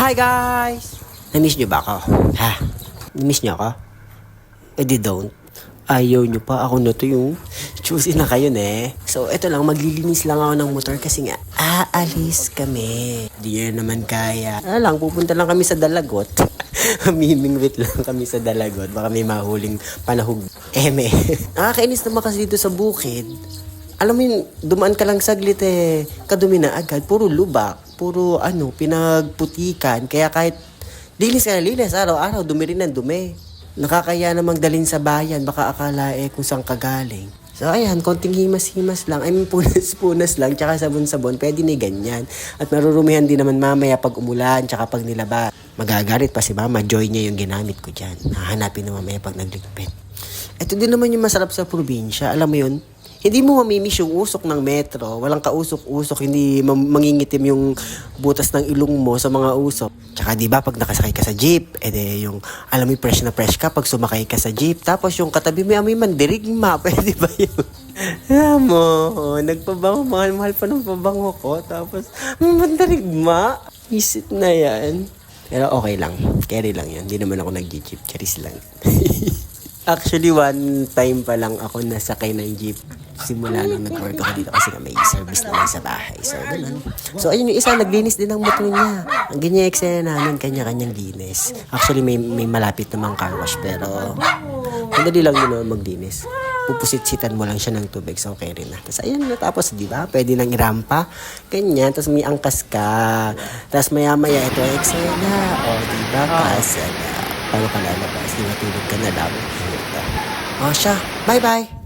Hi guys! Na-miss nyo ba ako? Ha? Na-miss nyo ako? Eh di don't. Ayaw nyo pa. Ako na to yung choosy na kayo So eto lang, maglilinis lang ako ng motor kasi nga aalis kami. Di yun naman kaya. Lang, pupunta lang kami sa Dalagot. Mimingwit lang kami sa Dalagot. Baka may mahuling panahog. Nakakainis naman kasi dito sa bukid. Alam mo yun, dumaan ka lang saglit kadumi na agad. Puro lubak, puro pinagputikan. Kaya kahit linis ka na linis, araw-araw, dumi rin ang dumi. Nakakaya namang dalhin sa bayan, baka akala kung saan ka galing. So ayan, konting himas-himas lang. I mean, punas-punas lang, tsaka sabon-sabon, pwede na ganyan. At marurumihan din naman mamaya pag umulan, tsaka pag nilaba. Magagalit pa si mama, joy niya yung ginamit ko dyan. Hahanapin na mamaya pag nagligpit. Ito din naman yung masarap sa probinsya, alam mo yun? Hindi mo mamimiss yung usok ng metro. Walang kausok-usok. Hindi mangingitim yung butas ng ilong mo sa mga usok. Tsaka diba pag nakasakay ka sa jeep, yung alam mo fresh na fresh ka pag sumakay ka sa jeep. Tapos yung katabi mo amoy mandirigma. Pwede ba yun? Alam mo, nagpabango. Mahal-mahal pa ng pabango ko. Tapos, mandirigma. Isit na yan. Pero okay lang. Carry lang yan. Hindi naman ako nag-jeep. Charis lang. Actually, one time pa lang ako nasakay ng jeep. Simula nung nag-work ako dito kasi may service naman sa bahay. So, ganun. So, ayun yung isa, naglinis din ang motor niya. Ang ganyan eksena namin, kanya-kanyang linis. Actually, may malapit namang car wash, pero madali lang yun maglinis. Pupusit-sitan mo lang siya ng tubig, so okay rin na. Tapos, ayun, natapos, di ba? Pwede nang irampa. Ganyan, tapos may angkas ka. Tapos maya-maya, ito ang eksena. O, di ba? Kasi, paano ka lalabas? Natulog ka na lang. O, siya. Bye-bye!